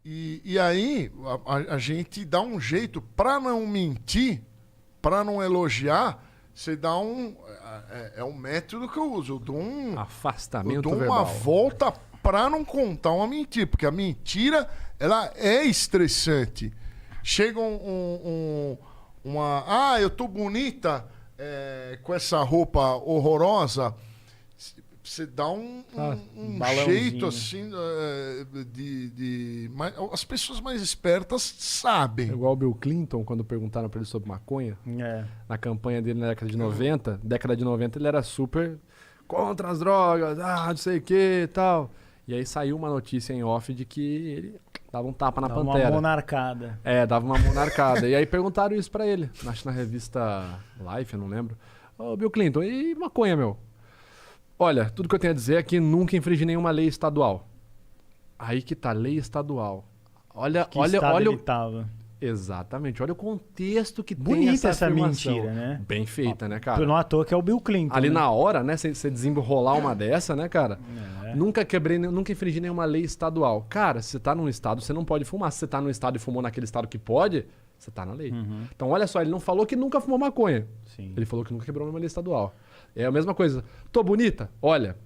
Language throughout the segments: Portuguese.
E aí a gente dá um jeito para não mentir, para não elogiar, você dá um... É o método que eu uso. Afastamento eu dou verbal. uma volta para não contar uma mentira, porque a mentira, ela é estressante. Chega eu tô bonita com essa roupa horrorosa. Você dá um jeito assim mas as pessoas mais espertas sabem. É igual o Bill Clinton, quando perguntaram pra ele sobre maconha. Na campanha dele na década de 90. Década de 90 ele era super contra as drogas, não sei o que e tal. E aí saiu uma notícia em off de que ele dava um tapa na Pantera. Dava uma monarcada. Dava uma monarcada. E aí perguntaram isso pra ele. Acho na revista Life, eu não lembro. Ô, Bill Clinton, e maconha, meu? Olha, tudo que eu tenho a dizer é que nunca infringi nenhuma lei estadual. Aí que tá, lei estadual. Olha, Que estado ele tava. Exatamente, olha o contexto que Bonita tem essa afirmação. mentira, né? Bem feita, né, cara? Não à toa que é o Bill Clinton. Ali né? na hora, né, você desenrolar uma dessa, né, cara? Nunca infringi nenhuma lei estadual. Cara, se você tá num estado, você não pode fumar. Se você tá num estado e fumou naquele estado que pode, você tá na lei. Então, olha só, ele não falou que nunca fumou maconha. Sim. Ele falou que nunca quebrou nenhuma lei estadual. É a mesma coisa. Tô bonita? Olha,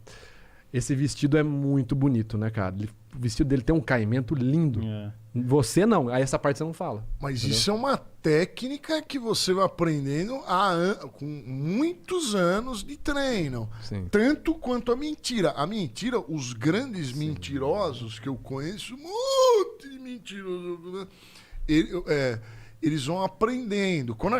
esse vestido é muito bonito, né, cara? O vestido dele tem um caimento lindo. Você não, aí essa parte você não fala. Mas entendeu? isso é uma técnica que você vai aprendendo com muitos anos de treino. Sim. Tanto quanto a mentira. A mentira, os grandes mentirosos que eu conheço, um monte de mentirosos, eles vão aprendendo. Quando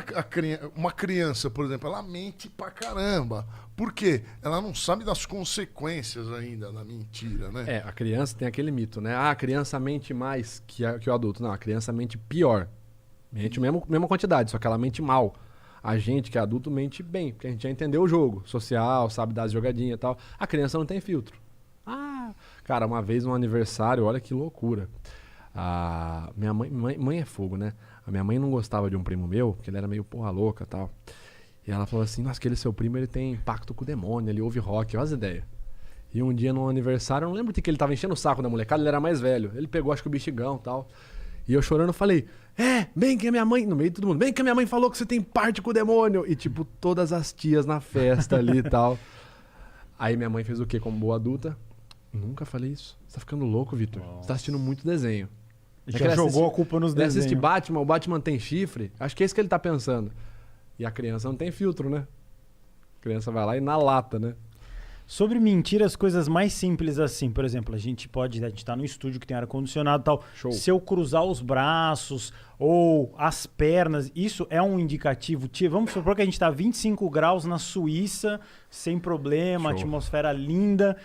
uma criança, por exemplo, ela mente pra caramba. Por quê? Ela não sabe das consequências ainda da mentira, né? A criança tem aquele mito, né? A criança mente mais que o adulto. Não, a criança mente pior. Mente mesma quantidade, só que ela mente mal. A gente, que é adulto, mente bem, porque a gente já entendeu o jogo social, sabe dar as jogadinhas e tal. A criança não tem filtro. Cara, uma vez no aniversário, olha que loucura. Minha mãe é fogo, né? A minha mãe não gostava de um primo meu, porque ele era meio porra louca e tal. E ela falou assim, nossa, aquele seu primo, ele tem pacto com o demônio, ele ouve rock, olha as ideias. E um dia no aniversário, eu não lembro de que ele tava enchendo o saco da molecada, ele era mais velho. Ele pegou, acho que o bexigão e tal. E eu chorando falei, bem que a minha mãe, no meio de todo mundo, bem que a minha mãe falou que você tem parte com o demônio. E tipo, todas as tias na festa ali e tal. Aí minha mãe fez o quê como boa adulta? Nunca falei isso. Você tá ficando louco, Vitor. Você tá assistindo muito desenho. Já jogou a culpa nos desenhos. Ele assiste Batman, o Batman tem chifre. Acho que é isso que ele tá pensando. E a criança não tem filtro, né? A criança vai lá e na lata, né? Sobre mentiras, coisas mais simples assim. Por exemplo, a gente tá no estúdio que tem ar-condicionado e tal. Show. Se eu cruzar os braços ou as pernas, isso é um indicativo. Vamos supor que a gente tá 25 graus na Suíça, sem problema, Show. atmosfera linda.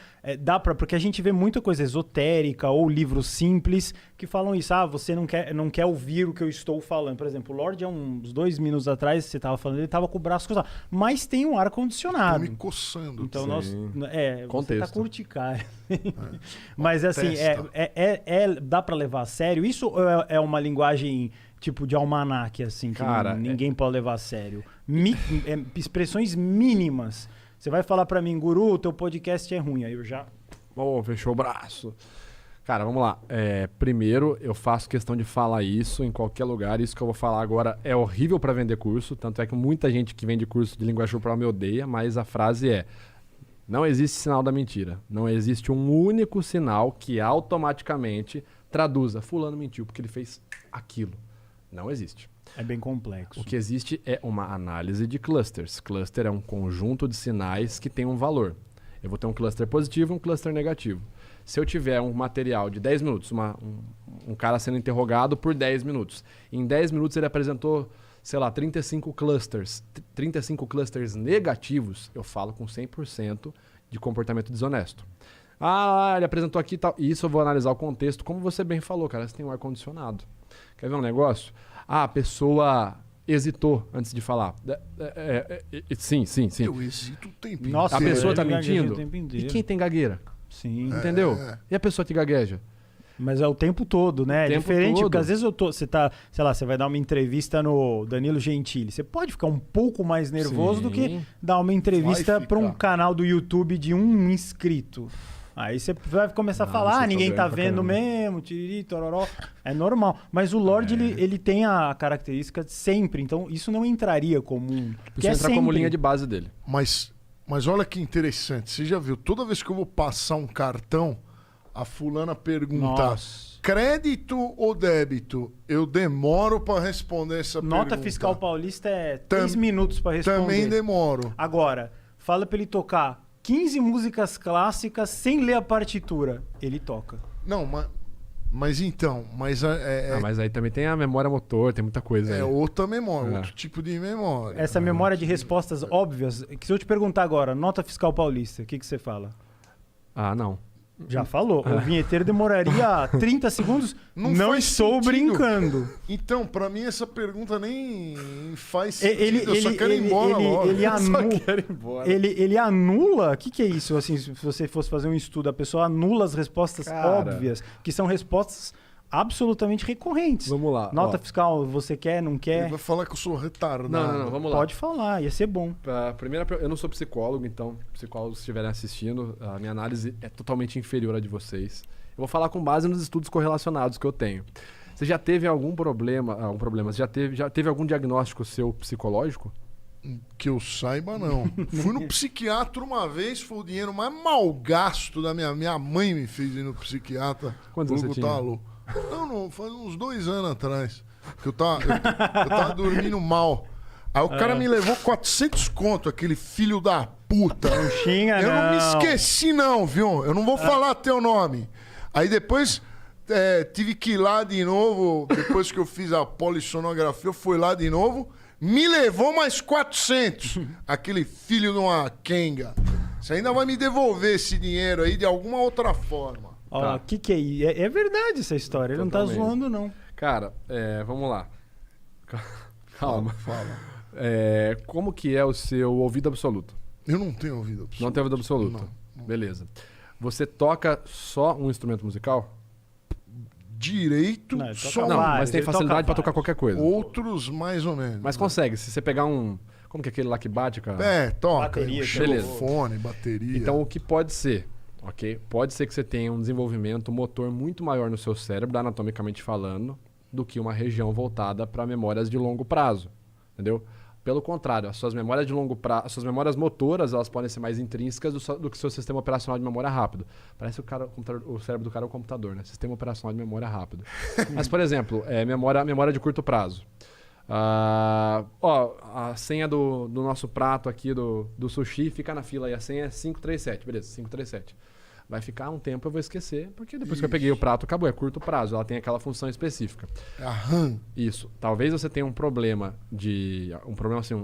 Porque a gente vê muita coisa esotérica ou livros simples que falam isso. Você não quer ouvir o que eu estou falando. Por exemplo, o Lorde, há uns 2 minutos atrás, você tava falando, ele tava com o braço cruzado. Mas tem um ar-condicionado. Tô me coçando. Então, você Contexto. tá com urticária. Mas assim, dá pra levar a sério? Isso é uma linguagem tipo de almanaque, assim, que cara, ninguém pode levar a sério? Expressões mínimas. Você vai falar pra mim, guru, teu podcast é ruim. Aí eu já... fechou o braço. Cara, vamos lá. Primeiro, eu faço questão de falar isso em qualquer lugar. Isso que eu vou falar agora é horrível pra vender curso. Tanto é que muita gente que vende curso de linguagem corporal me odeia, mas a frase é: não existe sinal da mentira. Não existe um único sinal que automaticamente traduza. Fulano mentiu porque ele fez aquilo. Não existe. É bem complexo. O que existe é uma análise de clusters. Cluster é um conjunto de sinais que tem um valor. Eu vou ter um cluster positivo e um cluster negativo. Se eu tiver um material de 10 minutos, um cara sendo interrogado por 10 minutos, em 10 minutos ele apresentou, sei lá, 35 clusters negativos, eu falo com 100% de comportamento desonesto. Ele apresentou aqui e tal. E isso eu vou analisar o contexto, como você bem falou, cara, você tem um ar-condicionado. Quer ver um negócio? A pessoa hesitou antes de falar. Sim. Eu hesito o tempo inteiro. Nossa, A pessoa tá gagueja mentindo? o tempo inteiro. E quem tem gagueira? Sim. Entendeu? E a pessoa que gagueja? Mas é o tempo todo, né? É diferente, porque às vezes você tá, sei lá, você vai dar uma entrevista no Danilo Gentili. Você pode ficar um pouco mais nervoso do que dar uma entrevista para um canal do YouTube de 1 inscrito. Aí você vai começar a Não, falar, vocês ninguém tão tá grande pra vendo caramba. mesmo, tiriri, tororó. É normal. Mas o Lorde, ele tem a característica de sempre, então isso não entraria comum. Isso entra como linha de base dele. Mas olha que interessante. Você já viu, toda vez que eu vou passar um cartão, a fulana pergunta: Nossa. crédito ou débito? Eu demoro para responder essa pergunta. Nota fiscal paulista é 3 minutos pra responder. Também demoro. Agora, fala pra ele tocar 15 músicas clássicas sem ler a partitura. Ele toca. Não, mas então, mas Mas aí também tem a memória motor, tem muita coisa aí. outra memória, É. outro tipo de memória. Essa memória de respostas óbvias, que se eu te perguntar agora, nota fiscal paulista, o que você fala? Ah, não. Já falou. O vinheteiro demoraria 30 segundos. Não Não faz estou sentido. brincando. Então, pra mim essa pergunta nem faz Ele, sentido. Eu só ele, quero ir ele, embora logo. ele, Só quero ir embora. ele anula. O que é isso? Assim, se você fosse fazer um estudo, a pessoa anula as respostas Cara. óbvias, que são respostas absolutamente recorrentes. Vamos lá. Nota ó. fiscal, você quer, não Ele quer? vai falar que eu sou retardado. Não, vamos lá. Pode falar, ia ser bom. Eu não sou psicólogo, então, psicólogos que estiverem assistindo, a minha análise é totalmente inferior à de vocês. Eu vou falar com base nos estudos correlacionados que eu tenho. Você já teve algum problema? Você já teve algum diagnóstico seu psicológico? Que eu saiba, não. Fui no psiquiatra uma vez, foi o dinheiro mais mal gasto da minha mãe me fez ir no psiquiatra. Quantos você Falou que eu tinha? tava louco. Não, faz uns 2 anos atrás. Que eu tava dormindo mal. Aí o cara me levou 400 conto, aquele filho da puta. Não xinga, Eu não me esqueci, não, viu? Eu não vou falar teu nome. Aí depois tive que ir lá de novo. Depois que eu fiz a polissonografia, eu fui lá de novo. Me levou mais 400. Aquele filho de uma quenga. Você ainda vai me devolver esse dinheiro aí de alguma outra forma. Ó, Tá. o que é isso? É verdade essa história. Ele não tá Totalmente. zoando, não. Cara, vamos lá. Calma. Fala. Como que é o seu ouvido absoluto? Eu não tenho ouvido absoluto. Não tem ouvido absoluto? Não. Beleza. Você toca só um instrumento musical? Direito, Não, ele toca só Não, vários, mas tem ele facilidade toca pra tocar qualquer coisa. outros mais ou menos. Mas consegue, se você pegar um... Como que é aquele lá que bate, cara? Toca. Bateria, xilofone, bateria. Então, o que pode ser, ok? Pode ser que você tenha um desenvolvimento motor muito maior no seu cérebro, anatomicamente falando, do que uma região voltada para memórias de longo prazo, entendeu? Pelo contrário, as suas memórias de longo prazo, as suas memórias motoras, elas podem ser mais intrínsecas do que o seu sistema operacional de memória rápido. Parece o cérebro do cara é um computador, né? Sistema operacional de memória rápido. Mas, por exemplo, memória de curto prazo. A senha do nosso prato aqui do sushi fica na fila aí. A senha é 537, beleza, 537. Vai ficar um tempo, eu vou esquecer, porque depois que eu peguei o prato, acabou, é curto prazo, ela tem aquela função específica. É a RAM. Isso. Talvez você tenha um problema assim,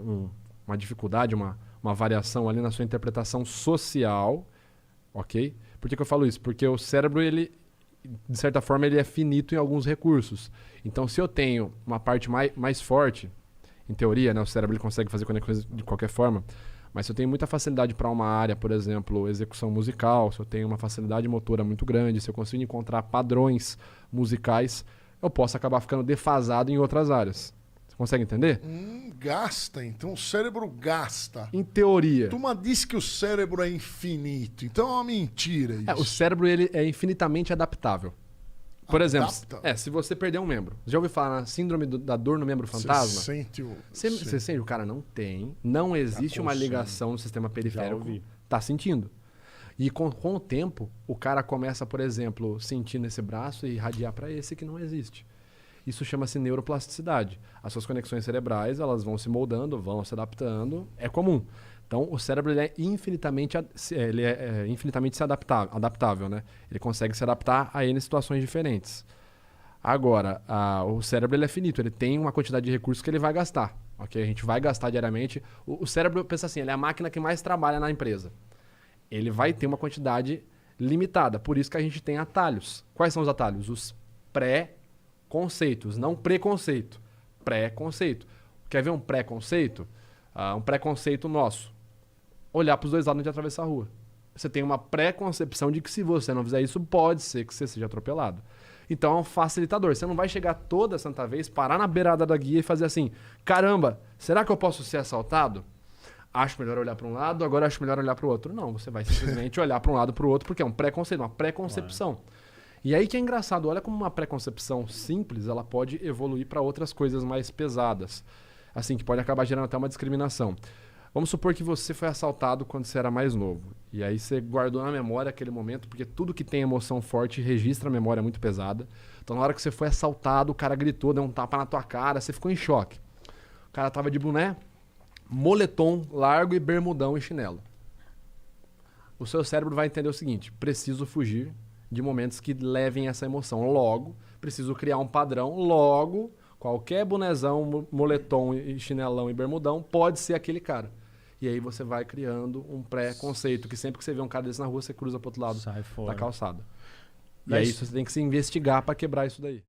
uma dificuldade, uma variação ali na sua interpretação social, ok? Por que eu falo isso? Porque o cérebro, ele, de certa forma, ele é finito em alguns recursos. Então, se eu tenho uma parte mais forte, em teoria, né, o cérebro ele consegue fazer conexões de qualquer forma, mas se eu tenho muita facilidade para uma área, por exemplo, execução musical, se eu tenho uma facilidade motora muito grande, se eu consigo encontrar padrões musicais, eu posso acabar ficando defasado em outras áreas. Você consegue entender? Gasta, então o cérebro gasta. Em teoria. A turma diz que o cérebro é infinito, então é uma mentira isso. O cérebro ele é infinitamente adaptável. Por exemplo, Adapta? se você perder um membro. Já ouviu falar na síndrome da dor no membro Você fantasma? sente o... Você sente, o cara não tem, não existe uma consciente. ligação no sistema periférico. ouvi. Tá sentindo. E com o tempo, o cara começa, por exemplo, sentir nesse braço e irradiar para esse que não existe. Isso chama-se neuroplasticidade. As suas conexões cerebrais, elas vão se moldando, vão se adaptando, é comum. Então, o cérebro ele é infinitamente adaptável, né? Ele consegue se adaptar a N situações diferentes. Agora, o cérebro ele é finito, ele tem uma quantidade de recursos que ele vai gastar. Okay? A gente vai gastar diariamente. O cérebro, pensa assim, ele é a máquina que mais trabalha na empresa. Ele vai ter uma quantidade limitada, por isso que a gente tem atalhos. Quais são os atalhos? Os pré-conceitos, não preconceito. Pré-conceito. Quer ver um pré-conceito? Um pré-conceito nosso. Olhar para os dois lados de atravessar a rua. Você tem uma pré-concepção de que se você não fizer isso, pode ser que você seja atropelado. Então é um facilitador. Você não vai chegar toda santa vez, parar na beirada da guia e fazer assim, caramba, será que eu posso ser assaltado? acho melhor olhar para um lado, agora acho melhor olhar para o outro. Não, você vai simplesmente olhar para um lado para o outro, porque é um preconceito, uma preconcepção. E aí que é engraçado, olha como uma preconcepção simples, ela pode evoluir para outras coisas mais pesadas. Assim, que pode acabar gerando até uma discriminação. Vamos supor que você foi assaltado quando você era mais novo. E aí você guardou na memória aquele momento, porque tudo que tem emoção forte registra a memória muito pesada. Então na hora que você foi assaltado, o cara gritou, deu um tapa na tua cara, você ficou em choque. O cara tava de boné, moletom largo e bermudão e chinelo. O seu cérebro vai entender o seguinte: preciso fugir de momentos que levem essa emoção. Logo, preciso criar um padrão. Logo, qualquer bonezão, moletom, e chinelão e bermudão pode ser aquele cara. E aí você vai criando um pré-conceito, que sempre que você vê um cara desse na rua, você cruza pro outro lado Sai fora. da calçada. E Mas- aí você tem que se investigar para quebrar isso daí.